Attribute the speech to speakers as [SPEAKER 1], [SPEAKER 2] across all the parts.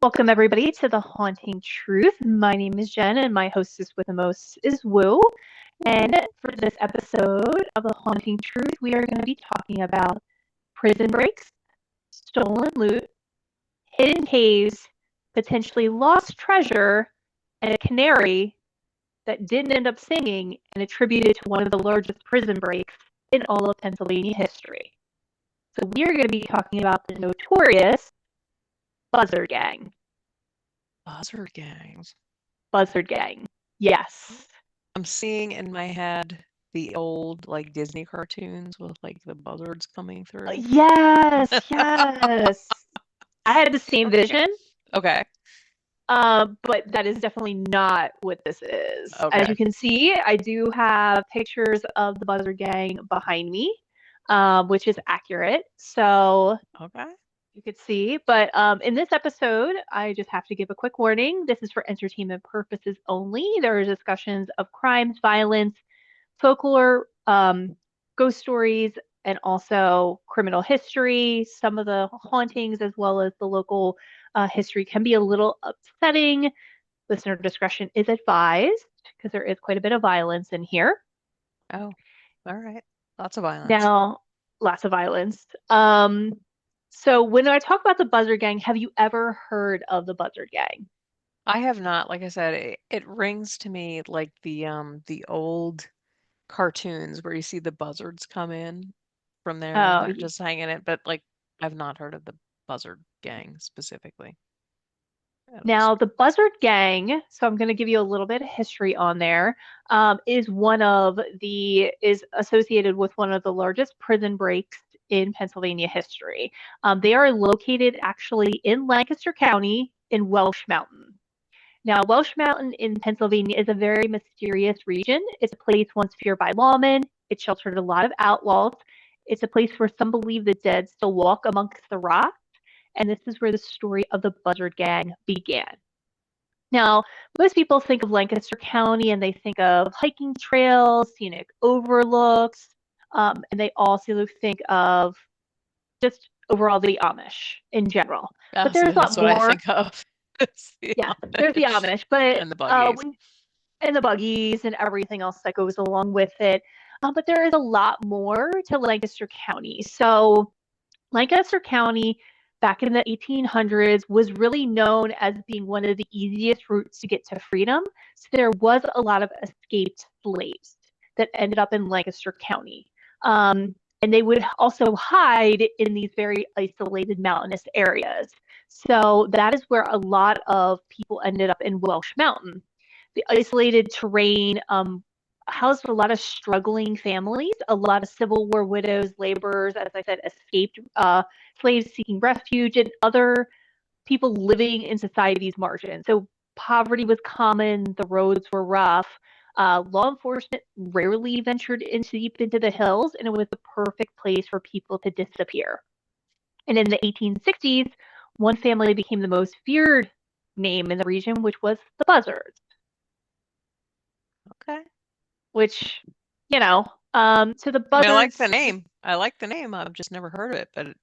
[SPEAKER 1] Welcome, everybody, to The Haunting Truth. My name is Jen, and my hostess with the most is Woo. And for this episode of The Haunting Truth, we are going to be talking about prison breaks, stolen loot, hidden caves, potentially lost treasure, and a canary that didn't end up singing and attributed to one of the largest prison breaks in all of Pennsylvania history. So we are going to be talking about the notorious Buzzard Gang.
[SPEAKER 2] Buzzard Gangs.
[SPEAKER 1] Buzzard Gang. Yes.
[SPEAKER 2] I'm seeing in my head the old like Disney cartoons with like the buzzards coming through.
[SPEAKER 1] Yes, yes. I had the same vision,
[SPEAKER 2] Okay.
[SPEAKER 1] but that is definitely not what this is. As
[SPEAKER 2] Okay.
[SPEAKER 1] you can see, I do have pictures of the Buzzard Gang behind me, which is accurate. So
[SPEAKER 2] Okay.
[SPEAKER 1] you could see. But in this episode, I just have to give a quick warning. This is for entertainment purposes only. There are discussions of crimes, violence, folklore, ghost stories, and also criminal history. Some of the hauntings, as well as the local history, can be a little upsetting. Listener discretion is advised because there is quite a bit of violence in here.
[SPEAKER 2] Oh, all right. Lots of violence.
[SPEAKER 1] Now, lots of violence. So when I talk about the Buzzard Gang, have you ever heard of the Buzzard Gang?
[SPEAKER 2] I have not, like I said, it rings to me like the old cartoons where you see the buzzards come in from there and
[SPEAKER 1] Oh,
[SPEAKER 2] they're just hanging it, but like I've not heard of the Buzzard Gang specifically.
[SPEAKER 1] now the Buzzard Gang, so I'm going to give you a little bit of history on there, is associated with one of the largest prison breaks in Pennsylvania history. They are located actually in Lancaster County in Welsh Mountain. Now, Welsh Mountain in Pennsylvania is a very mysterious region. It's a place once feared by lawmen. It sheltered a lot of outlaws. It's a place where some believe the dead still walk amongst the rocks. And this is where the story of the Buzzard Gang began. Now, most people think of Lancaster County and they think of hiking trails, scenic overlooks, and they also think of just overall the Amish in general. But there's a lot
[SPEAKER 2] That's what I
[SPEAKER 1] more.
[SPEAKER 2] think of.
[SPEAKER 1] Yeah, there's the Amish, but
[SPEAKER 2] and the buggies.
[SPEAKER 1] and the buggies and everything else that goes along with it. But there is a lot more to Lancaster County. So Lancaster County back in the 1800s was really known as being one of the easiest routes to get to freedom. So there was a lot of escaped slaves that ended up in Lancaster County. And they would also hide in these very isolated mountainous areas. So that is where a lot of people ended up in Welsh Mountain. The isolated terrain housed a lot of struggling families, a lot of Civil War widows, laborers, as I said, escaped slaves seeking refuge, and other people living in society's margins. So poverty was common, the roads were rough. Law enforcement rarely ventured deep into the hills, and it was the perfect place for people to disappear. And in the 1860s, one family became the most feared name in the region, which was the Buzzards.
[SPEAKER 2] Okay.
[SPEAKER 1] Which, so the Buzzards.
[SPEAKER 2] I like the name. I've just never heard of it, but it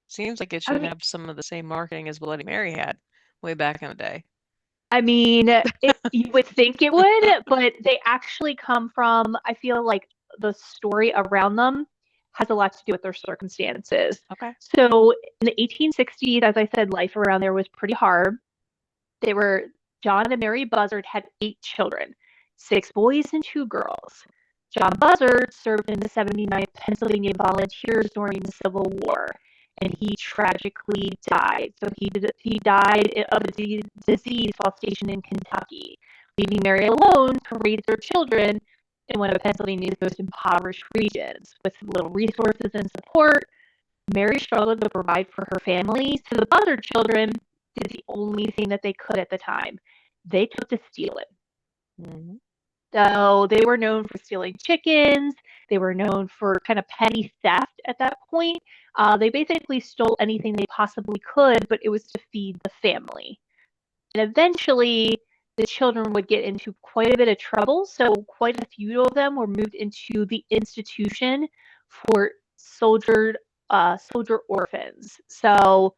[SPEAKER 2] seems like it should have some of the same marketing as Bloody Mary had way back in the day.
[SPEAKER 1] I mean, you would think it would, but they actually come from, I feel like the story around them has a lot to do with their circumstances.
[SPEAKER 2] Okay.
[SPEAKER 1] So in the 1860s, as I said, life around there was pretty hard. John and Mary Buzzard had 8 children, 6 boys and 2 girls. John Buzzard served in the 79th Pennsylvania Volunteers during the Civil War, and he tragically died. So he died of a disease while stationed in Kentucky, leaving Mary alone to raise their children in one of Pennsylvania's most impoverished regions. With little resources and support, Mary struggled to provide for her family, so the Buzzard children did the only thing that they could at the time. They took to stealing.
[SPEAKER 2] Mm-hmm.
[SPEAKER 1] So they were known for stealing chickens. They were known for kind of petty theft at that point. They basically stole anything they possibly could, but it was to feed the family. And eventually, the children would get into quite a bit of trouble. So quite a few of them were moved into the institution for soldier orphans. So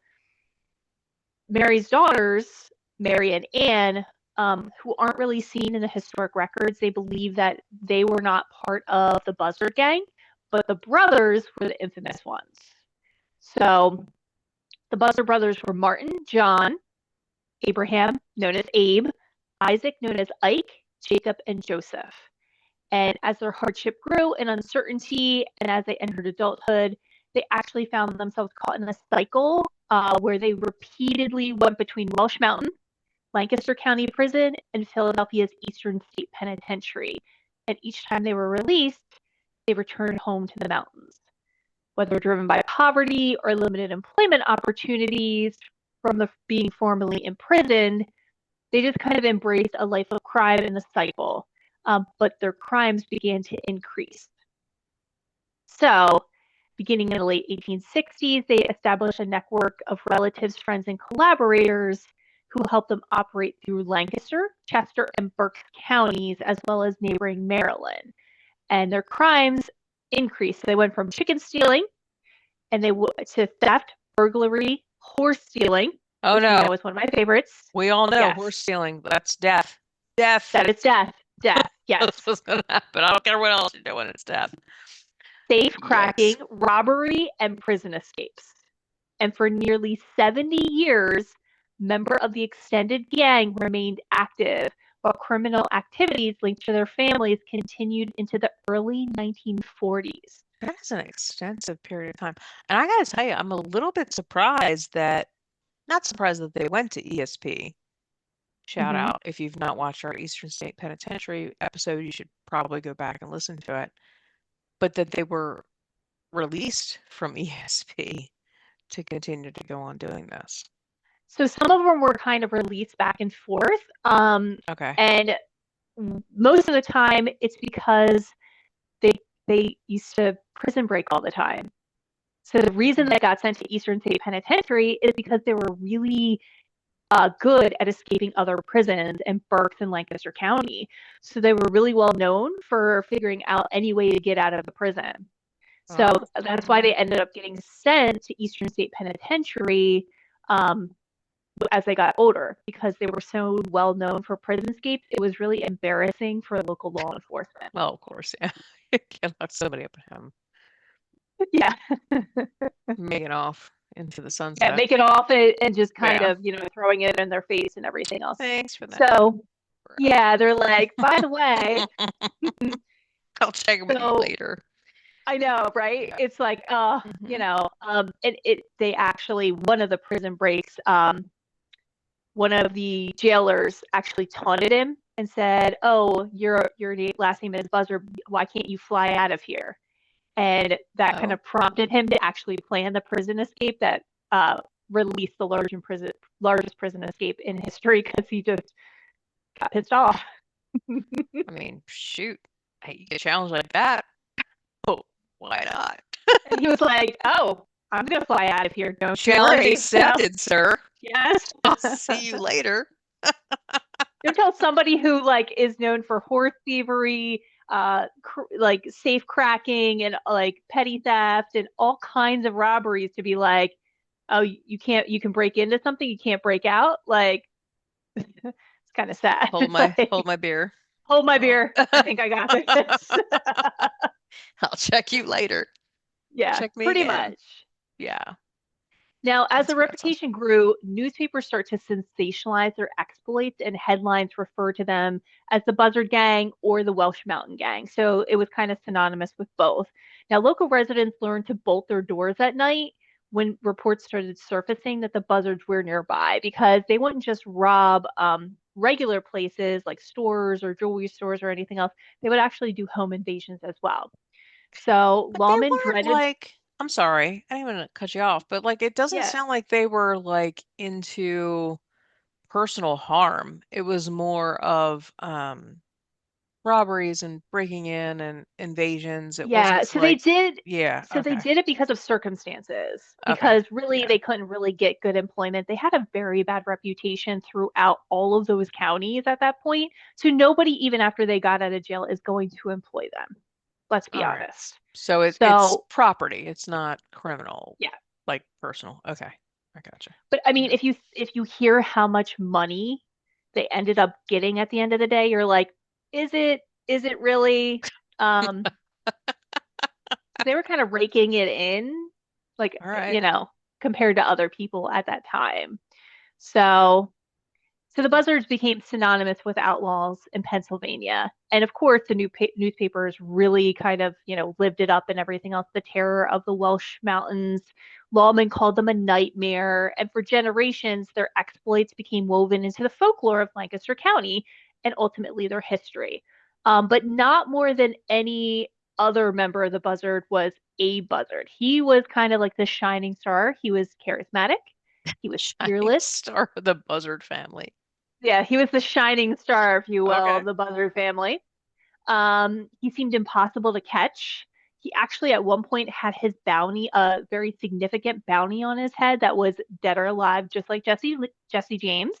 [SPEAKER 1] Mary's daughters, Mary and Anne, who aren't really seen in the historic records, they believe that they were not part of the Buzzard Gang, but the brothers were the infamous ones. So the Buzzard brothers were Martin, John, Abraham, known as Abe, Isaac, known as Ike, Jacob, and Joseph. And as their hardship grew and uncertainty, and as they entered adulthood, they actually found themselves caught in a cycle where they repeatedly went between Welsh Mountain, Lancaster County Prison, and Philadelphia's Eastern State Penitentiary. And each time they were released, they returned home to the mountains. Whether driven by poverty or limited employment opportunities from being formerly imprisoned, they just kind of embraced a life of crime in the cycle. But their crimes began to increase. So, beginning in the late 1860s, they established a network of relatives, friends, and collaborators who helped them operate through Lancaster, Chester, and Berks counties, as well as neighboring Maryland. And their crimes increased. They went from chicken stealing and to theft, burglary, horse stealing.
[SPEAKER 2] Oh no,
[SPEAKER 1] that was one of my favorites.
[SPEAKER 2] We all know horse stealing. That's death. Death.
[SPEAKER 1] That is death. Death. Yes.
[SPEAKER 2] That's what's gonna happen. I don't care what else you're doing. It's death.
[SPEAKER 1] Safe cracking, robbery, and prison escapes. And for nearly 70 years, member of the extended gang remained active, while criminal activities linked to their families continued into the early 1940s.
[SPEAKER 2] That is an extensive period of time. And I gotta tell you, I'm a little bit surprised not surprised that they went to ESP. Shout out. If you've not watched our Eastern State Penitentiary episode, you should probably go back and listen to it. But that they were released from ESP to continue to go on doing this.
[SPEAKER 1] So some of them were kind of released back and forth.
[SPEAKER 2] Okay.
[SPEAKER 1] And most of the time, it's because they used to prison break all the time. So the reason they got sent to Eastern State Penitentiary is because they were really good at escaping other prisons in Berks and Lancaster County. So they were really well known for figuring out any way to get out of the prison. So that's why they ended up getting sent to Eastern State Penitentiary as they got older, because they were so well known for prison escapes. It was really embarrassing for local law enforcement.
[SPEAKER 2] Well, of course, yeah. You can't lock somebody up at home.
[SPEAKER 1] Yeah.
[SPEAKER 2] Making off into the sunset.
[SPEAKER 1] Yeah, making off and just kind of, throwing it in their face and everything else.
[SPEAKER 2] Thanks for that.
[SPEAKER 1] So, yeah, they're like, by the way.
[SPEAKER 2] I'll check with you later.
[SPEAKER 1] I know, right? It's like, and they actually, one of the prison breaks, one of the jailers actually taunted him and said, "Oh, your last name is Buzzard. Why can't you fly out of here?" And that kind of prompted him to actually plan the prison escape that released the largest prison escape in history, because he just got pissed off.
[SPEAKER 2] I mean, shoot, you get challenged like that. Oh, why not?
[SPEAKER 1] And he was like, "Oh, I'm gonna fly out of here. Don't
[SPEAKER 2] challenge accepted, sir.
[SPEAKER 1] Yes.
[SPEAKER 2] I'll see you later."
[SPEAKER 1] Don't tell somebody who is known for horse thievery, safe cracking, and petty theft and all kinds of robberies to be like, "Oh, you can break into something, you can't break out." It's kind of sad.
[SPEAKER 2] Hold my beer.
[SPEAKER 1] Hold my beer. I think I got this.
[SPEAKER 2] I'll check you later.
[SPEAKER 1] Yeah,
[SPEAKER 2] check me
[SPEAKER 1] pretty
[SPEAKER 2] again.
[SPEAKER 1] much.
[SPEAKER 2] Yeah.
[SPEAKER 1] Now, as the reputation grew, newspapers start to sensationalize their exploits, and headlines refer to them as the Buzzard Gang or the Welsh Mountain Gang. So it was kind of synonymous with both. Now, local residents learned to bolt their doors at night when reports started surfacing that the Buzzards were nearby, because they wouldn't just rob regular places like stores or jewelry stores or anything else. They would actually do home invasions as well. So lawmen dreaded.
[SPEAKER 2] I'm sorry, I didn't even cut you off, but it doesn't sound like they were into personal harm. It was more of robberies and breaking in and invasions. It wasn't
[SPEAKER 1] so they did.
[SPEAKER 2] Yeah.
[SPEAKER 1] So they did it because of circumstances, because really they couldn't really get good employment. They had a very bad reputation throughout all of those counties at that point. So nobody, even after they got out of jail, is going to employ them. Let's be honest.
[SPEAKER 2] So it's property. It's not criminal.
[SPEAKER 1] Yeah.
[SPEAKER 2] Personal. Okay. I gotcha.
[SPEAKER 1] But I mean, if you hear how much money they ended up getting at the end of the day, you're like, is it really? Um, they were kind of raking it in, like,
[SPEAKER 2] All right.
[SPEAKER 1] compared to other people at that time. So So the Buzzards became synonymous with outlaws in Pennsylvania. And of course, the newspapers really kind of, lived it up and everything else. The terror of the Welsh Mountains. Lawmen called them a nightmare. And for generations, their exploits became woven into the folklore of Lancaster County and ultimately their history. But not more than any other member of the Buzzard was Abe Buzzard. He was kind of like the shining star. He was charismatic. He was
[SPEAKER 2] Shining
[SPEAKER 1] fearless.
[SPEAKER 2] star of the Buzzard family.
[SPEAKER 1] Yeah, he was the shining star, if you will,
[SPEAKER 2] Okay.
[SPEAKER 1] of the Buzzard family. He seemed impossible to catch. He actually, at one point, had his bounty, a very significant bounty on his head that was dead or alive, just like Jesse James.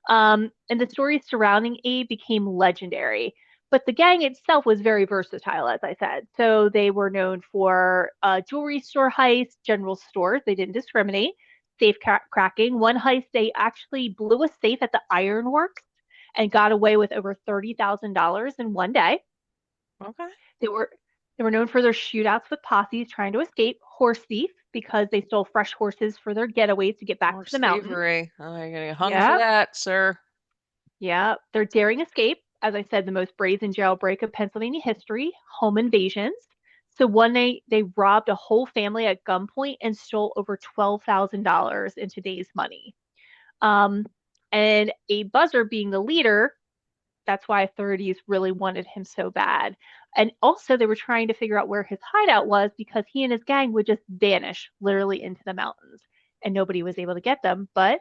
[SPEAKER 1] And the stories surrounding Abe became legendary. But the gang itself was very versatile, as I said. So they were known for jewelry store heists, general stores. They didn't discriminate. Safe cracking. One heist, they actually blew a safe at the ironworks and got away with over $30,000 in one day.
[SPEAKER 2] Okay.
[SPEAKER 1] They were they were known for their shootouts with posses trying to escape. Horse thief because they stole fresh horses for their getaways to get back to
[SPEAKER 2] Horse
[SPEAKER 1] the mountains.
[SPEAKER 2] thievery. Oh, you're gonna get hung for
[SPEAKER 1] Yeah,
[SPEAKER 2] that, sir.
[SPEAKER 1] yeah, their daring escape, as I said, the most brazen jailbreak of Pennsylvania history, home invasions. So one night they robbed a whole family at gunpoint and stole over $12,000 in today's money. Um, and a Buzzard being the leader, that's why authorities really wanted him so bad. And also they were trying to figure out where his hideout was because he and his gang would just vanish literally into the mountains and nobody was able to get them. But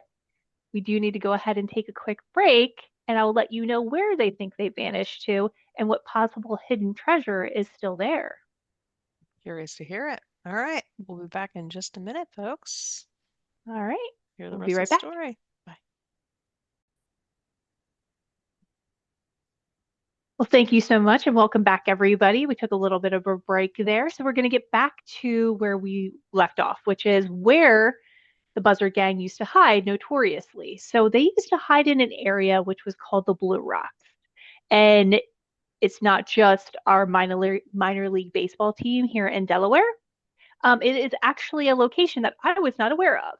[SPEAKER 1] we do need to go ahead and take a quick break, and I'll let you know where they think they vanished to and what possible hidden treasure is still there.
[SPEAKER 2] Curious to hear it. All right. We'll be back in just a minute, folks.
[SPEAKER 1] All right,
[SPEAKER 2] Hear the
[SPEAKER 1] we'll be
[SPEAKER 2] rest of
[SPEAKER 1] right
[SPEAKER 2] the
[SPEAKER 1] back.
[SPEAKER 2] story. Bye.
[SPEAKER 1] Well, thank you so much and welcome back, everybody. We took a little bit of a break there. So we're going to get back to where we left off, which is where the Buzzard Gang used to hide notoriously. So they used to hide in an area which was called the Blue Rocks. And it's not just our minor league baseball team here in Delaware. It is actually a location that I was not aware of.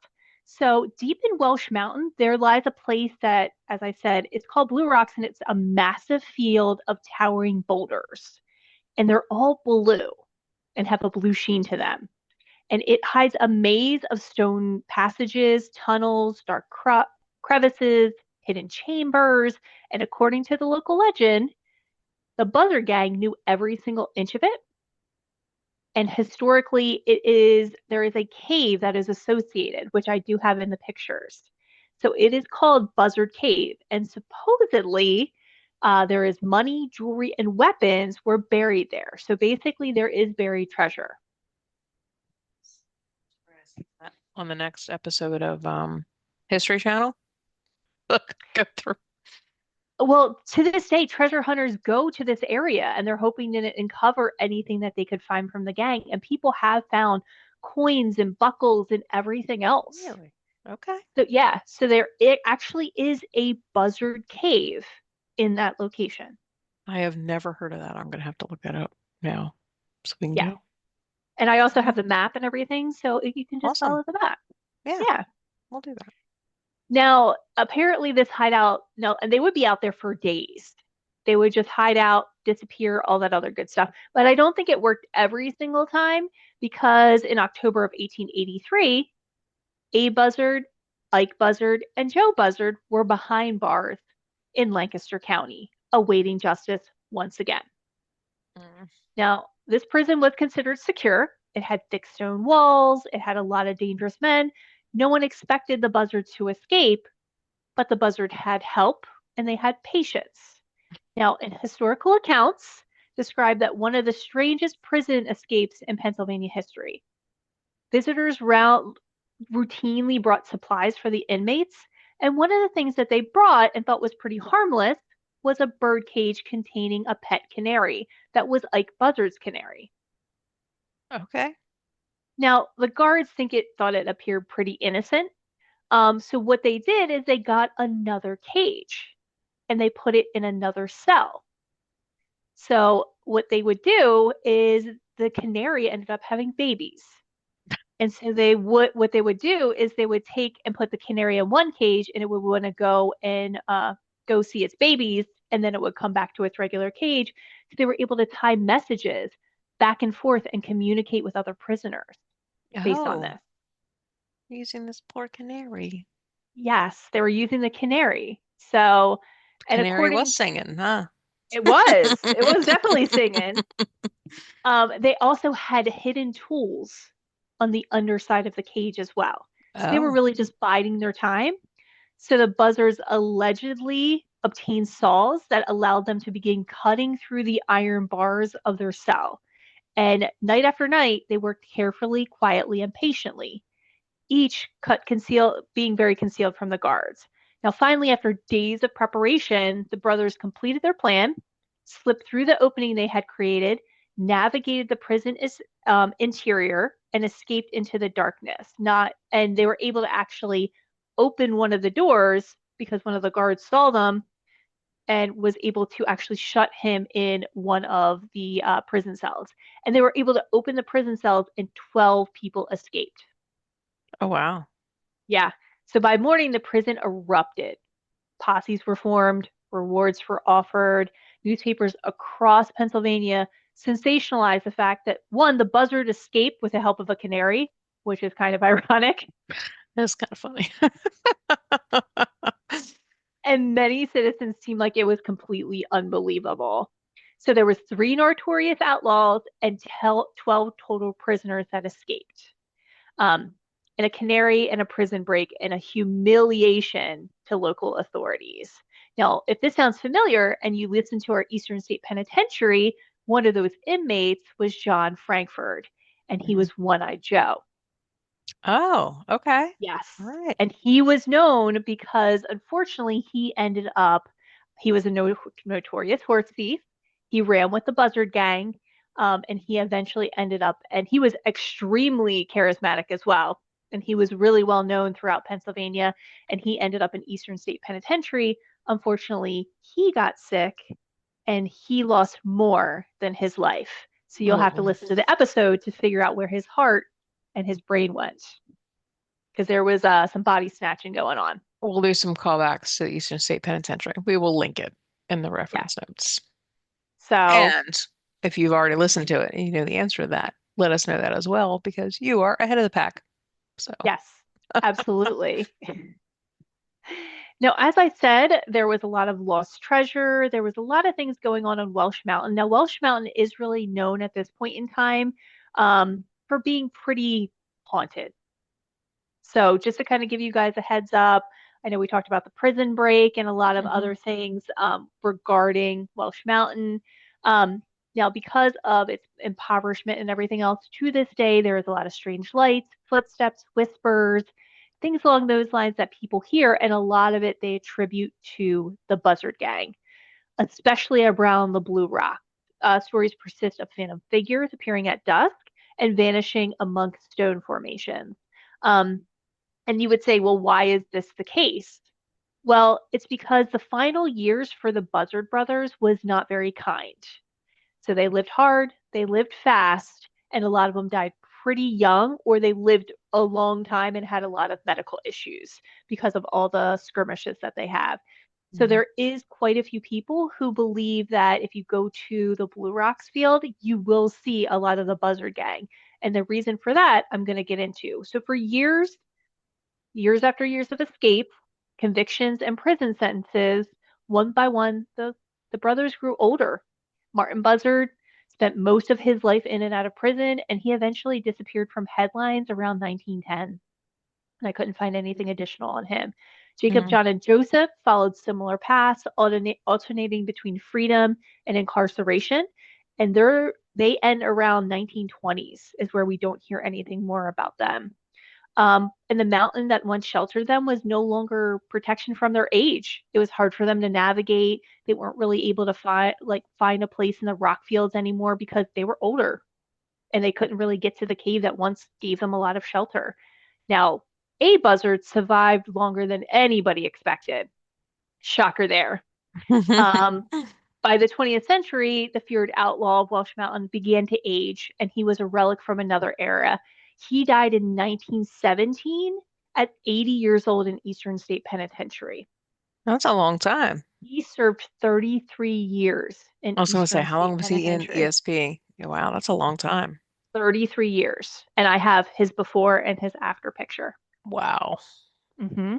[SPEAKER 1] So deep in Welsh Mountain, there lies a place that, as I said, it's called Blue Rocks, and it's a massive field of towering boulders, and they're all blue and have a blue sheen to them. And it hides a maze of stone passages, tunnels, dark crevices, hidden chambers, and according to the local legend, the Buzzard Gang knew every single inch of it, and historically there is a cave that is associated, which I do have in the pictures. So it is called Buzzard Cave, and supposedly there is money, jewelry, and weapons were buried there. So basically, there is buried treasure.
[SPEAKER 2] On the next episode of History Channel. Look, go through.
[SPEAKER 1] Well, to this day, treasure hunters go to this area and they're hoping to uncover anything that they could find from the gang. And people have found coins and buckles and everything else.
[SPEAKER 2] Really? Okay.
[SPEAKER 1] So yeah, so it actually is a Buzzard Cave in that location.
[SPEAKER 2] I have never heard of that. I'm gonna have to look that up now so we can
[SPEAKER 1] Yeah.
[SPEAKER 2] go.
[SPEAKER 1] And I also
[SPEAKER 2] Okay.
[SPEAKER 1] have the map and everything, so you can just
[SPEAKER 2] Awesome.
[SPEAKER 1] follow the map.
[SPEAKER 2] Yeah,
[SPEAKER 1] Yeah.
[SPEAKER 2] we'll do that.
[SPEAKER 1] Now, apparently this hideout, no, and they would be out there for days. They would just hide out, disappear, all that other good stuff. But I don't think it worked every single time because in October of 1883, Abe Buzzard, Ike Buzzard, and Joe Buzzard were behind bars in Lancaster County, awaiting justice once again.
[SPEAKER 2] Mm.
[SPEAKER 1] Now, this prison was considered secure. It had thick stone walls, it had a lot of dangerous men. No one expected the Buzzards to escape, but the Buzzard had help and they had patience. Now, in historical accounts, describe that one of the strangest prison escapes in Pennsylvania history. Visitors routinely brought supplies for the inmates, and one of the things that they brought and thought was pretty harmless was a bird cage containing a pet canary that was Ike Buzzard's canary.
[SPEAKER 2] Okay.
[SPEAKER 1] Now, the guards thought it appeared pretty innocent, So what they did is they got another cage and they put it in another cell. So what they would do is the canary ended up having babies. And so what they would do is they would take and put the canary in one cage and it would want to go and go see its babies and then it would come back to its regular cage. So they were able to tie messages back and forth and communicate with other prisoners based on
[SPEAKER 2] Oh,
[SPEAKER 1] this.
[SPEAKER 2] using this poor canary.
[SPEAKER 1] Yes, they were using the canary. So, and
[SPEAKER 2] Canary was
[SPEAKER 1] according,
[SPEAKER 2] singing, huh?
[SPEAKER 1] it was definitely singing. They also had hidden tools on the underside of the cage as well. So they were
[SPEAKER 2] Oh,
[SPEAKER 1] really just biding their time. So the buzzards allegedly obtained saws that allowed them to begin cutting through the iron bars of their cell. And night after night, they worked carefully, quietly, and patiently, each cut concealed, being very concealed from the guards. Now, finally, after days of preparation, the brothers completed their plan, slipped through the opening they had created, navigated the prison interior, and escaped into the darkness. And they were able to actually open one of the doors because one of the guards saw them and was able to actually shut him in one of the prison cells. And they were able to open the prison cells, and 12 people escaped.
[SPEAKER 2] oh wow.
[SPEAKER 1] Yeah. So by morning, the prison erupted. Posses were formed, rewards were offered. Newspapers across Pennsylvania sensationalized the fact that one, the buzzard escaped with the help of a canary, which is kind of ironic,
[SPEAKER 2] That's kind of funny.
[SPEAKER 1] and many citizens seemed like it was completely unbelievable. So there was three notorious outlaws and 12 total prisoners that escaped. Um, and a canary and a prison break and a humiliation to local authorities. Now, if this sounds familiar and you listen to our Eastern State Penitentiary, one of those inmates was John Frankfurt, and he
[SPEAKER 2] Mhm.
[SPEAKER 1] was One-Eyed Joe.
[SPEAKER 2] Oh, okay.
[SPEAKER 1] Yes.
[SPEAKER 2] All right.
[SPEAKER 1] And he was known because unfortunately he was a notorious horse thief. He ran with the Buzzard Gang, and he eventually ended up, and he was extremely charismatic as well. And he was really well known throughout Pennsylvania, and he ended up in Eastern State Penitentiary. Unfortunately, he got sick and he lost more than his life. So you'll have to
[SPEAKER 2] Oh,
[SPEAKER 1] listen to the episode to figure out where his heart and his brain went because there was some body snatching going on.
[SPEAKER 2] we'll do some callbacks to the Eastern State Penitentiary. We will link it in the
[SPEAKER 1] Yeah.
[SPEAKER 2] reference notes.
[SPEAKER 1] So,
[SPEAKER 2] And if you've already listened to it and you know the answer to that, let us know that as well because you are ahead of the pack. So,
[SPEAKER 1] yes, absolutely. Now, as I said, there was a lot of lost treasure. There was a lot of things going on Welsh Mountain. Now, Welsh Mountain is really known at this point in time for being pretty haunted. So, just to kind of give you guys a heads up, I know we talked about the prison break and a lot of
[SPEAKER 2] mhm.
[SPEAKER 1] other things regarding Welsh Mountain. Now, because of its impoverishment and everything else, to this day, there is a lot of strange lights, footsteps, whispers, things along those lines that people hear, and a lot of it they attribute to the Buzzard Gang, especially around the Blue Rock. Stories persist of phantom figures appearing at dusk and vanishing amongst stone formations. Um, and you would say, well, why is this the case? Well, it's because the final years for the Buzzard brothers was not very kind. So they lived hard, they lived fast, and a lot of them died pretty young, or they lived a long time and had a lot of medical issues because of all the skirmishes that they have. So
[SPEAKER 2] Mhm.
[SPEAKER 1] there is quite a few people who believe that if you go to the Blue Rocks field, you will see a lot of the Buzzard Gang. And the reason for that, I'm going to get into. So for years after years of escape, convictions, and prison sentences, one by one, the brothers grew older. Martin Buzzard spent most of his life in and out of prison, and he eventually disappeared from headlines around 1910. And I couldn't find anything additional on him. Jacob,
[SPEAKER 2] Mhm.
[SPEAKER 1] John, and Joseph followed similar paths, alternating between freedom and incarceration. And they end around 1920s, is where we don't hear anything more about them. And the mountain that once sheltered them was no longer protection from their age. It was hard for them to navigate. They weren't really able to find a place in the rock fields anymore because they were older and they couldn't really get to the cave that once gave them a lot of shelter. Now, Abe Buzzard survived longer than anybody expected. Shocker there. Um, by the 20th century, the feared outlaw of Welsh Mountain began to age, and he was a relic from another era. He died in 1917 at 80 years old in Eastern State Penitentiary.
[SPEAKER 2] That's a long time.
[SPEAKER 1] He served 33 years in
[SPEAKER 2] I was going to say,
[SPEAKER 1] Eastern
[SPEAKER 2] how long
[SPEAKER 1] State
[SPEAKER 2] was he in
[SPEAKER 1] Penitentiary.
[SPEAKER 2] ESP? Yeah, wow, that's a long time.
[SPEAKER 1] 33 years. And I have his before and his after picture.
[SPEAKER 2] Wow.
[SPEAKER 1] hmm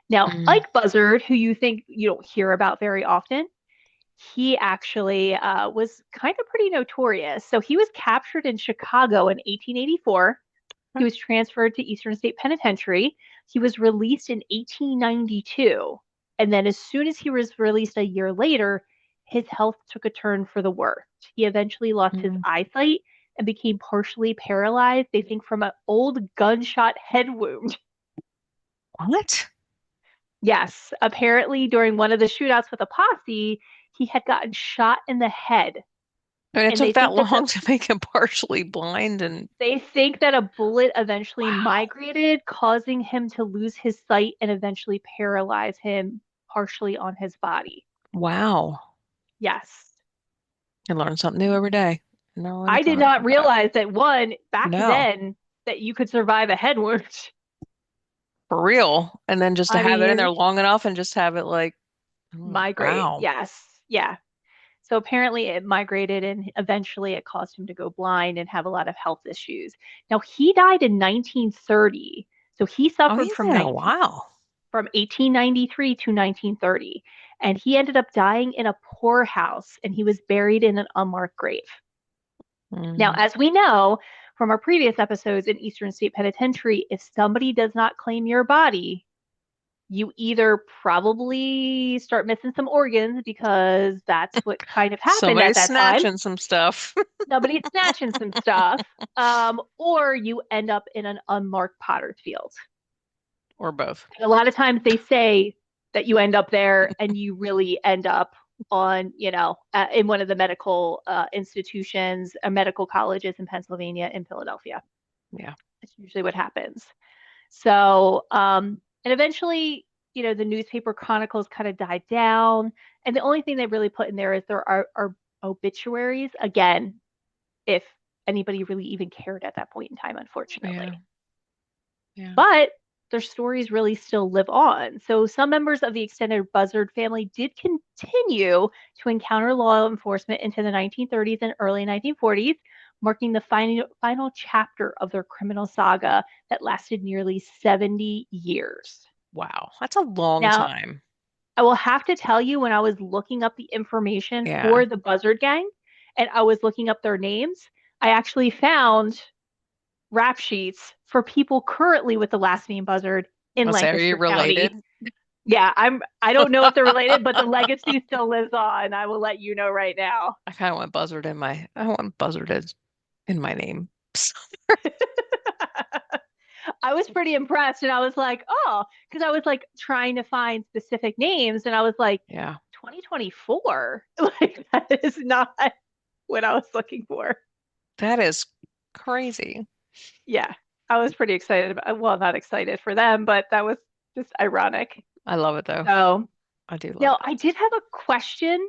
[SPEAKER 1] Now,
[SPEAKER 2] Mm.
[SPEAKER 1] Ike Buzzard, who you think you don't hear about very often, he actually was kind of pretty notorious. So he was captured in Chicago in 1884. He was transferred to Eastern State Penitentiary. He was released in 1892. And then, as soon as he was released a year later, his health took a turn for the worst. He eventually lost his
[SPEAKER 2] Mm.
[SPEAKER 1] eyesight and became partially paralyzed, they think, from an old gunshot head wound.
[SPEAKER 2] What?
[SPEAKER 1] Yes, apparently during one of the shootouts with a posse, he had gotten shot in the head.
[SPEAKER 2] I mean, it
[SPEAKER 1] And
[SPEAKER 2] took that long to make him partially blind and
[SPEAKER 1] they think that a bullet eventually
[SPEAKER 2] wow.
[SPEAKER 1] migrated, causing him to lose his sight and eventually paralyze him partially on his body.
[SPEAKER 2] Wow.
[SPEAKER 1] Yes.
[SPEAKER 2] I learn something new every day. Never would
[SPEAKER 1] I
[SPEAKER 2] have
[SPEAKER 1] did
[SPEAKER 2] thought
[SPEAKER 1] not
[SPEAKER 2] about that.
[SPEAKER 1] realize that back
[SPEAKER 2] No,
[SPEAKER 1] then, that you could survive a head wound.
[SPEAKER 2] for real. And then just to
[SPEAKER 1] I
[SPEAKER 2] have it in there
[SPEAKER 1] mean,
[SPEAKER 2] long enough and just have it like, oh,
[SPEAKER 1] migrate.
[SPEAKER 2] wow.
[SPEAKER 1] Yes. Yeah. So apparently it migrated and eventually it caused him to go blind and have a lot of health issues. Now he died in 1930. So he
[SPEAKER 2] Oh,
[SPEAKER 1] suffered
[SPEAKER 2] he's been a while.
[SPEAKER 1] from 1893 to 1930. And he ended up dying in a poorhouse and he was buried in an unmarked grave. Now,
[SPEAKER 2] Mm.
[SPEAKER 1] as we know from our previous episodes in Eastern State Penitentiary, if somebody does not claim your body, you either probably start missing some organs because that's what kind of happened at
[SPEAKER 2] Somebody's
[SPEAKER 1] that time.
[SPEAKER 2] snatching some stuff.
[SPEAKER 1] Somebody's snatching some stuff, or you end up in an unmarked potter's field.
[SPEAKER 2] Or both.
[SPEAKER 1] And a lot of times they say that you end up there and you really end up on, in one of the medical institutions or medical colleges in Pennsylvania and Philadelphia.
[SPEAKER 2] Yeah.
[SPEAKER 1] That's usually what happens. So, and eventually, the newspaper chronicles kind of died down. And the only thing they really put in there is there are obituaries. Again, if anybody really even cared at that point in time, unfortunately.
[SPEAKER 2] Yeah.
[SPEAKER 1] But their stories really still live on. So some members of the extended Buzzard family did continue to encounter law enforcement into the 1930s and early 1940s, marking the final chapter of their criminal saga that lasted nearly 70 years.
[SPEAKER 2] Wow. That's a long
[SPEAKER 1] Now,
[SPEAKER 2] time.
[SPEAKER 1] I will have to tell you, when I was looking up the information
[SPEAKER 2] Yeah.
[SPEAKER 1] for the Buzzard Gang and I was looking up their names, I actually found rap sheets for people currently with the last name Buzzard in
[SPEAKER 2] Are
[SPEAKER 1] Lancaster
[SPEAKER 2] you related?
[SPEAKER 1] County. Yeah, I don't know if they're related, but the legacy still lives on. I will let you know right now.
[SPEAKER 2] I kind of want Buzzard in my name.
[SPEAKER 1] I was pretty impressed and I was like, oh, because I was like trying to find specific names and I was like,
[SPEAKER 2] Yeah.
[SPEAKER 1] 2024? Like, that is not what I was looking for.
[SPEAKER 2] That is crazy.
[SPEAKER 1] Yeah, I was pretty excited about, well, not excited for them, but that was just ironic.
[SPEAKER 2] I love it though.
[SPEAKER 1] So
[SPEAKER 2] I do love
[SPEAKER 1] now
[SPEAKER 2] it.
[SPEAKER 1] I did have a question,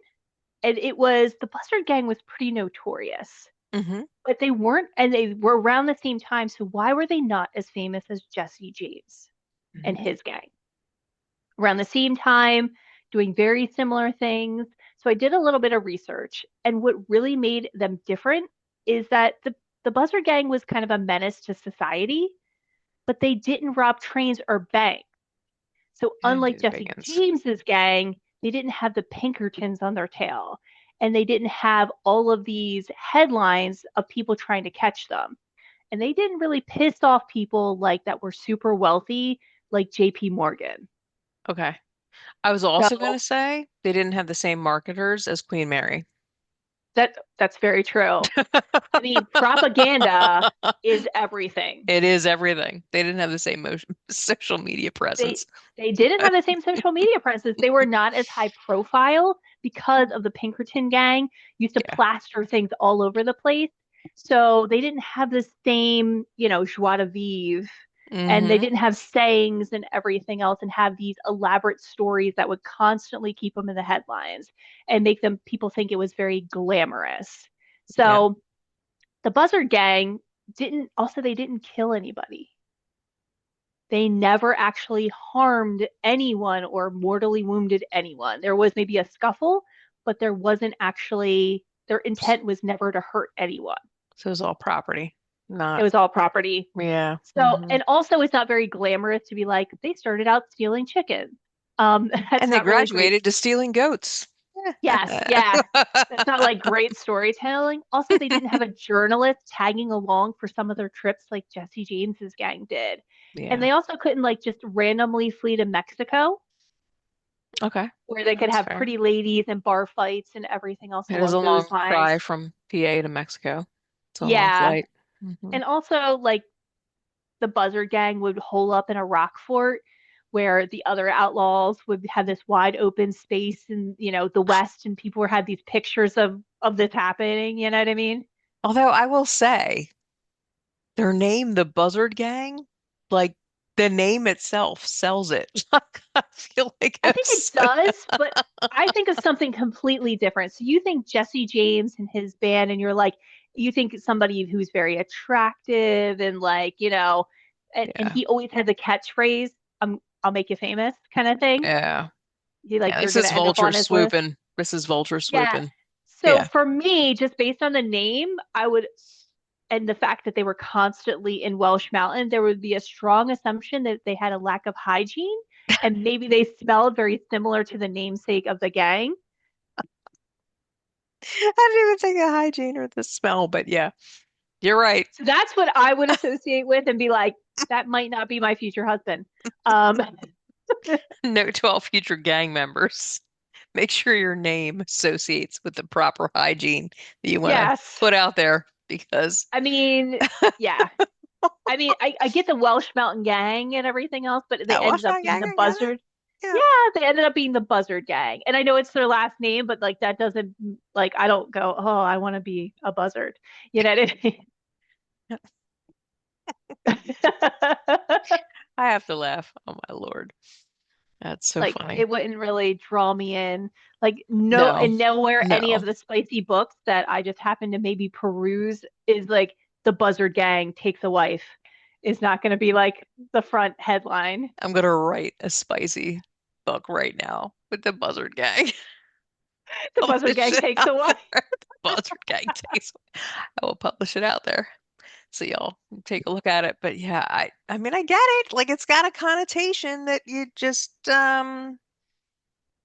[SPEAKER 1] and it was the Buzzard Gang was pretty notorious, but they weren't, and they were around the same time. So why were they not as famous as Jesse James and his gang? Around the same time, doing very similar things. So I did a little bit of research, and what really made them different is that the Buzzard Gang was kind of a menace to society, but they didn't rob trains or banks. So unlike Jesse James's gang, they didn't have the Pinkertons on their tail, and they didn't have all of these headlines of people trying to catch them. And they didn't really piss off people like that were super wealthy, like JP Morgan.
[SPEAKER 2] Okay. I was also going to say they didn't have the same marketers as Queen Mary.
[SPEAKER 1] That's very true. I mean, propaganda is everything.
[SPEAKER 2] It is everything. They didn't have the same social media presence.
[SPEAKER 1] They didn't have the same social media presence. They were not as high profile because of the Pinkerton gang used to plaster things all over the place. So they didn't have the same, joie de vivre And they
[SPEAKER 2] Mm-hmm.
[SPEAKER 1] didn't have sayings and everything else and have these elaborate stories that would constantly keep them in the headlines and make them people think it was very glamorous.
[SPEAKER 2] Yeah.
[SPEAKER 1] So the Buzzard Gang they didn't kill anybody. They never actually harmed anyone or mortally wounded anyone. There was maybe a scuffle, but there wasn't actually, their intent was never to hurt anyone.
[SPEAKER 2] So it was all property,
[SPEAKER 1] It
[SPEAKER 2] not,
[SPEAKER 1] was all property.
[SPEAKER 2] yeah.
[SPEAKER 1] So,
[SPEAKER 2] Mm-hmm.
[SPEAKER 1] and also it's not very glamorous to be like, they started out stealing chicken. That's
[SPEAKER 2] And they
[SPEAKER 1] not really great.
[SPEAKER 2] graduated to stealing goats.
[SPEAKER 1] Yes, yeah. That's not like great storytelling. Also, they didn't have a journalist tagging along for some of their trips like Jesse James's gang did. And
[SPEAKER 2] Yeah.
[SPEAKER 1] they also couldn't like just randomly flee to Mexico
[SPEAKER 2] Okay.
[SPEAKER 1] where they could
[SPEAKER 2] That's
[SPEAKER 1] have
[SPEAKER 2] fair.
[SPEAKER 1] pretty ladies and bar fights and everything else
[SPEAKER 2] It is a
[SPEAKER 1] along
[SPEAKER 2] long
[SPEAKER 1] those lines.
[SPEAKER 2] cry from PA to Mexico. It's a long
[SPEAKER 1] Yeah.
[SPEAKER 2] flight. Hmm.
[SPEAKER 1] And also like the Buzzard Gang would hole up in a rock fort where the other outlaws would have this wide open space in, the West and people would have these pictures of this happening, you know what I mean?
[SPEAKER 2] Although I will say, their name, the Buzzard Gang, like the name itself sells it. I feel like
[SPEAKER 1] I think it
[SPEAKER 2] it's
[SPEAKER 1] does, but I think of something completely different. So you think Jesse James and his band, and you're like, you think somebody who's very attractive and like, and
[SPEAKER 2] yeah,
[SPEAKER 1] he always had the catchphrase, I'll make you famous kind of thing.
[SPEAKER 2] yeah,
[SPEAKER 1] You like
[SPEAKER 2] yeah.
[SPEAKER 1] you're
[SPEAKER 2] This
[SPEAKER 1] gonna
[SPEAKER 2] is
[SPEAKER 1] end up
[SPEAKER 2] Vulture
[SPEAKER 1] on his list.
[SPEAKER 2] swooping. This is Vulture
[SPEAKER 1] Yeah.
[SPEAKER 2] swooping.
[SPEAKER 1] So
[SPEAKER 2] Yeah.
[SPEAKER 1] for me, just based on the name, and the fact that they were constantly in Welsh Mountain, there would be a strong assumption that they had a lack of hygiene and maybe they smelled very similar to the namesake of the gang.
[SPEAKER 2] I didn't even think of hygiene or the smell, but yeah, you're right.
[SPEAKER 1] So that's what I would associate with and be like, that might not be my future husband. Um,
[SPEAKER 2] Note to all future gang members. Make sure your name associates with the proper hygiene that you want to
[SPEAKER 1] yes.
[SPEAKER 2] put out there because
[SPEAKER 1] I mean, yeah. I mean, I get the Welsh Mountain Gang and everything else, but they
[SPEAKER 2] that Welsh
[SPEAKER 1] ended up
[SPEAKER 2] Mountain
[SPEAKER 1] being
[SPEAKER 2] gang,
[SPEAKER 1] the
[SPEAKER 2] I get it.
[SPEAKER 1] Buzzard.
[SPEAKER 2] Yeah.
[SPEAKER 1] Yeah, they ended up being the Buzzard Gang. And I know it's their last name, but like that doesn't like I don't go, oh, I want to be a buzzard. You know what I mean?
[SPEAKER 2] I have to laugh. Oh my Lord. That's so
[SPEAKER 1] Like
[SPEAKER 2] funny.
[SPEAKER 1] it wouldn't really draw me in. Like no,
[SPEAKER 2] No,
[SPEAKER 1] and nowhere any of
[SPEAKER 2] no.
[SPEAKER 1] the spicy books that I just happen to maybe peruse is like the Buzzard Gang takes a wife is not going to be like the front headline.
[SPEAKER 2] I'm gonna write a spicy book right now with the Buzzard Gang.
[SPEAKER 1] The Buzzard
[SPEAKER 2] Publish
[SPEAKER 1] Gang
[SPEAKER 2] it
[SPEAKER 1] takes
[SPEAKER 2] out
[SPEAKER 1] a wife.
[SPEAKER 2] there. The Buzzard Gang takes. I will publish it out there so y'all can take a look at it. But yeah, I mean I get it. Like it's got a connotation that you just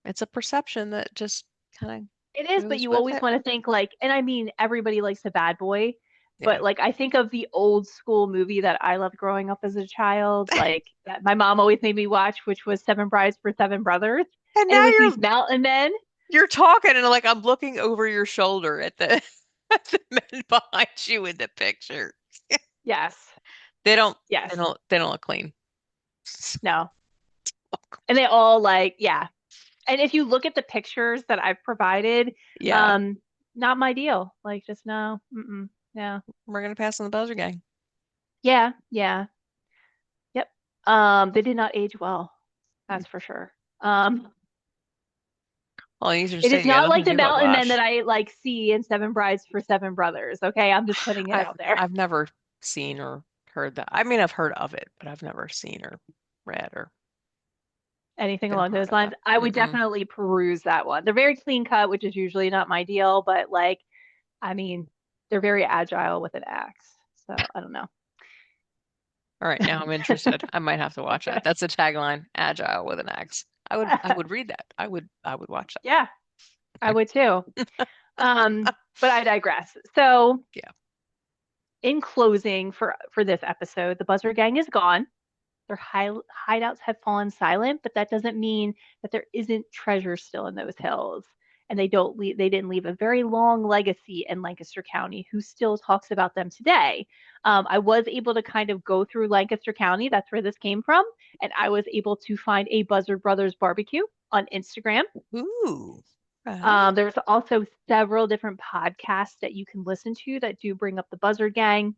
[SPEAKER 2] it's a perception that just kind
[SPEAKER 1] It
[SPEAKER 2] of
[SPEAKER 1] is, but
[SPEAKER 2] goes
[SPEAKER 1] you
[SPEAKER 2] with
[SPEAKER 1] always
[SPEAKER 2] it.
[SPEAKER 1] want to think like, and I mean, everybody likes a bad boy,
[SPEAKER 2] Yeah.
[SPEAKER 1] but like, I think of the old school movie that I loved growing up as a child, like that my mom always made me watch, which was Seven Brides for Seven Brothers.
[SPEAKER 2] And
[SPEAKER 1] And it
[SPEAKER 2] now
[SPEAKER 1] was these mountain men.
[SPEAKER 2] you're talking and like I'm looking over your shoulder at the at the men behind you in the picture.
[SPEAKER 1] Yes,
[SPEAKER 2] They don't they
[SPEAKER 1] yes,
[SPEAKER 2] don't they don't look clean.
[SPEAKER 1] no. And they all like, yeah. And if you look at the pictures that I've provided,
[SPEAKER 2] Yeah,
[SPEAKER 1] um, not my deal. Like, just no, yeah,
[SPEAKER 2] we're gonna pass on the Buzzard Gang.
[SPEAKER 1] yeah, yeah, yep. They did not age well,
[SPEAKER 2] Hmm.
[SPEAKER 1] that's for sure.
[SPEAKER 2] Well, in Eastern
[SPEAKER 1] It is
[SPEAKER 2] State, you got
[SPEAKER 1] not
[SPEAKER 2] nothing
[SPEAKER 1] like
[SPEAKER 2] to
[SPEAKER 1] the
[SPEAKER 2] do but
[SPEAKER 1] mountain men that
[SPEAKER 2] watch.
[SPEAKER 1] I like see in Seven Brides for Seven Brothers. Okay, I'm just putting it
[SPEAKER 2] I've
[SPEAKER 1] out there.
[SPEAKER 2] I've never seen or heard that. I mean, I've heard of it, but I've never seen or read or
[SPEAKER 1] Anything
[SPEAKER 2] been
[SPEAKER 1] along
[SPEAKER 2] part
[SPEAKER 1] those
[SPEAKER 2] of
[SPEAKER 1] lines,
[SPEAKER 2] that.
[SPEAKER 1] I would
[SPEAKER 2] Mm-mm.
[SPEAKER 1] definitely peruse that one. They're very clean cut, which is usually not my deal, but like, I mean, they're very agile with an axe. So I don't know.
[SPEAKER 2] All right, now I'm interested. I might have to watch that. That's a tagline, agile with an axe. I would read that. I would watch
[SPEAKER 1] Yeah, I
[SPEAKER 2] that.
[SPEAKER 1] would too. But I digress. So
[SPEAKER 2] Yeah.
[SPEAKER 1] in closing for this episode, the Buzzard Gang is gone. Their hideouts have fallen silent, but that doesn't mean that there isn't treasure still in those hills. And they didn't leave a very long legacy in Lancaster County who still talks about them today. I was able to kind of go through Lancaster County. That's where this came from. And I was able to find a Buzzard Brothers barbecue on Instagram.
[SPEAKER 2] Ooh. Right.
[SPEAKER 1] There's also several different podcasts that you can listen to that do bring up the Buzzard Gang.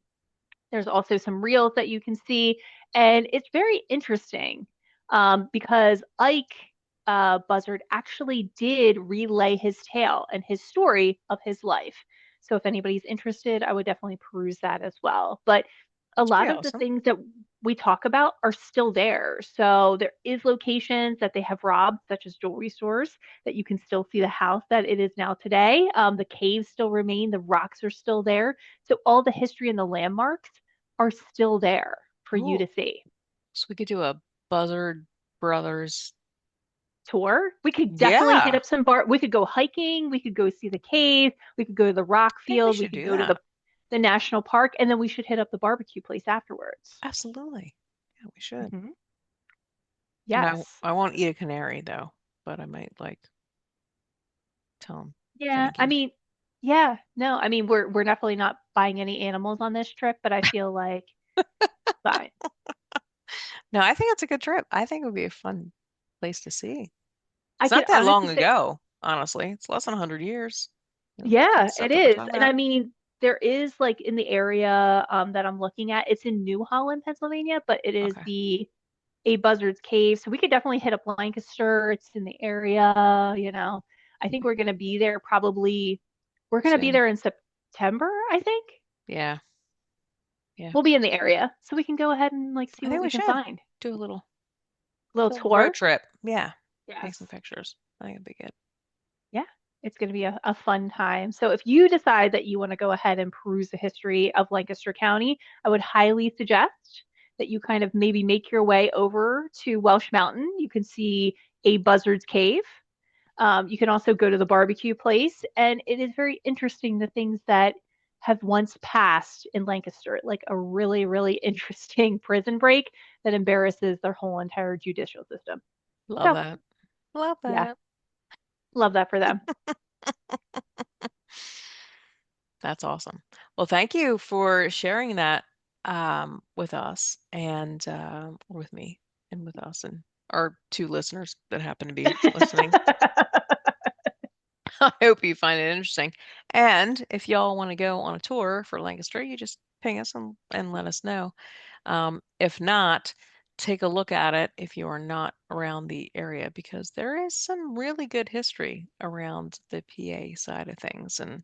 [SPEAKER 1] There's also some reels that you can see. And it's very interesting because Ike Buzzard actually did relay his tale and his story of his life. So if anybody's interested, I would definitely peruse that as well. But a
[SPEAKER 2] That's
[SPEAKER 1] lot
[SPEAKER 2] pretty
[SPEAKER 1] of the
[SPEAKER 2] awesome.
[SPEAKER 1] things that we talk about are still there. So there is locations that they have robbed, such as jewelry stores, that you can still see the house that it is now today. The caves still remain, the rocks are still there. So all the history and the landmarks are still there for you to
[SPEAKER 2] Cool.
[SPEAKER 1] see.
[SPEAKER 2] So we could do a Buzzard Brothers.
[SPEAKER 1] Tour. We could definitely hit
[SPEAKER 2] Yeah,
[SPEAKER 1] up some bar. We could go hiking. We could go see the cave. We could go to the rock
[SPEAKER 2] I think we
[SPEAKER 1] field. We
[SPEAKER 2] should
[SPEAKER 1] could
[SPEAKER 2] do
[SPEAKER 1] go to
[SPEAKER 2] that.
[SPEAKER 1] the national park, and then we should hit up the barbecue place afterwards.
[SPEAKER 2] Absolutely. Yeah, we should.
[SPEAKER 1] Hmm.
[SPEAKER 2] And
[SPEAKER 1] Yes.
[SPEAKER 2] I won't eat a canary though, but I might like tell him
[SPEAKER 1] Yeah.
[SPEAKER 2] thank
[SPEAKER 1] I
[SPEAKER 2] you.
[SPEAKER 1] mean, yeah. No. I mean, we're definitely not buying any animals on this trip, but I feel like fine.
[SPEAKER 2] No, I think it's a good trip. I think it would be a fun place to see.
[SPEAKER 1] I
[SPEAKER 2] It's
[SPEAKER 1] can
[SPEAKER 2] not that
[SPEAKER 1] honestly
[SPEAKER 2] long
[SPEAKER 1] say,
[SPEAKER 2] ago, honestly. It's less than 100 years. The
[SPEAKER 1] yeah,
[SPEAKER 2] stuff
[SPEAKER 1] it
[SPEAKER 2] that we're
[SPEAKER 1] is.
[SPEAKER 2] talking
[SPEAKER 1] And I
[SPEAKER 2] about.
[SPEAKER 1] mean, there is like in the area that I'm looking at, it's in New Holland, Pennsylvania, but it is
[SPEAKER 2] Okay.
[SPEAKER 1] the a Buzzard's Cave. So we could definitely hit up Lancaster. It's in the area. I think we're going to be there probably, we're going to be
[SPEAKER 2] Soon.
[SPEAKER 1] there in September, I think.
[SPEAKER 2] Yeah. Yeah.
[SPEAKER 1] We'll be in the area. So we can go ahead and like see
[SPEAKER 2] I
[SPEAKER 1] what
[SPEAKER 2] think
[SPEAKER 1] we
[SPEAKER 2] we
[SPEAKER 1] can
[SPEAKER 2] should
[SPEAKER 1] find.
[SPEAKER 2] do a little
[SPEAKER 1] Little
[SPEAKER 2] road
[SPEAKER 1] tour.
[SPEAKER 2] trip. Yeah. Take
[SPEAKER 1] Yes.
[SPEAKER 2] some pictures. I think it'd be good.
[SPEAKER 1] Yeah. It's going to be a fun time. So if you decide that you want to go ahead and peruse the history of Lancaster County, I would highly suggest that you kind of maybe make your way over to Welsh Mountain. You can see a Buzzard's Cave. You can also go to the barbecue place, and it is very interesting the things that have once passed in Lancaster, like a really, really interesting prison break that embarrasses their whole entire judicial system.
[SPEAKER 2] Love
[SPEAKER 1] So,
[SPEAKER 2] that. Love
[SPEAKER 1] yeah,
[SPEAKER 2] that.
[SPEAKER 1] love that for them.
[SPEAKER 2] That's awesome. Well, thank you for sharing that with us and with me and with us and our two listeners that happen to be listening. I hope you find it interesting. And if y'all want to go on a tour for Lancaster, you just ping us and let us know. If not, take a look at it if you are not around the area because there is some really good history around the PA side of things. And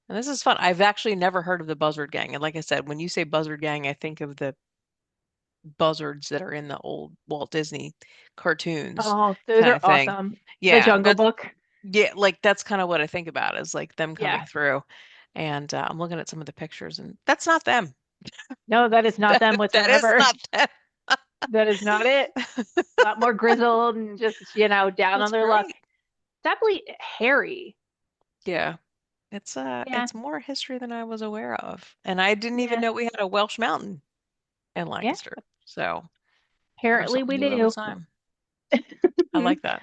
[SPEAKER 2] this is fun. I've actually never heard of the Buzzard Gang. And like I said, when you say Buzzard Gang, I think of the buzzards that are in the old Walt Disney cartoons
[SPEAKER 1] Oh, those
[SPEAKER 2] kind
[SPEAKER 1] are
[SPEAKER 2] of thing.
[SPEAKER 1] awesome. The
[SPEAKER 2] Yeah,
[SPEAKER 1] Jungle Book.
[SPEAKER 2] like that's kind of what I think about is like them
[SPEAKER 1] Yeah.
[SPEAKER 2] coming through. And I'm looking at some of the pictures, and that's not them.
[SPEAKER 1] No, that is not
[SPEAKER 2] That
[SPEAKER 1] them
[SPEAKER 2] that is
[SPEAKER 1] whatsoever.
[SPEAKER 2] not them.
[SPEAKER 1] That is not it. A lot more grizzled and just down on
[SPEAKER 2] That's
[SPEAKER 1] their luck.
[SPEAKER 2] great.
[SPEAKER 1] Definitely hairy.
[SPEAKER 2] Yeah,
[SPEAKER 1] Yeah.
[SPEAKER 2] it's more history than I was aware of, and I didn't even
[SPEAKER 1] Yeah.
[SPEAKER 2] know we had a Welsh Mountain in
[SPEAKER 1] Yeah.
[SPEAKER 2] Lancaster. So learn
[SPEAKER 1] Apparently
[SPEAKER 2] something
[SPEAKER 1] we
[SPEAKER 2] new all the
[SPEAKER 1] do.
[SPEAKER 2] time. I like that.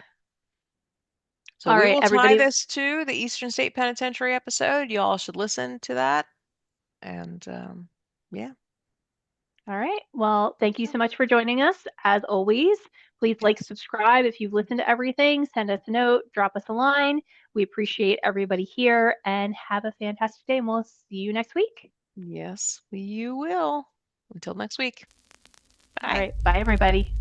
[SPEAKER 2] So
[SPEAKER 1] All
[SPEAKER 2] we
[SPEAKER 1] right,
[SPEAKER 2] will tie
[SPEAKER 1] everybody.
[SPEAKER 2] this to the Eastern State Penitentiary episode. Y'all should listen to that. And yeah.
[SPEAKER 1] All right. Well, thank you so much for joining us. As always, please like,
[SPEAKER 2] Yes.
[SPEAKER 1] subscribe if you've listened to everything. Send us a note, drop us a line. We appreciate everybody here and have a fantastic day. And we'll see you next week.
[SPEAKER 2] Yes, you will. Until next week.
[SPEAKER 1] All
[SPEAKER 2] Bye.
[SPEAKER 1] right. Bye, everybody.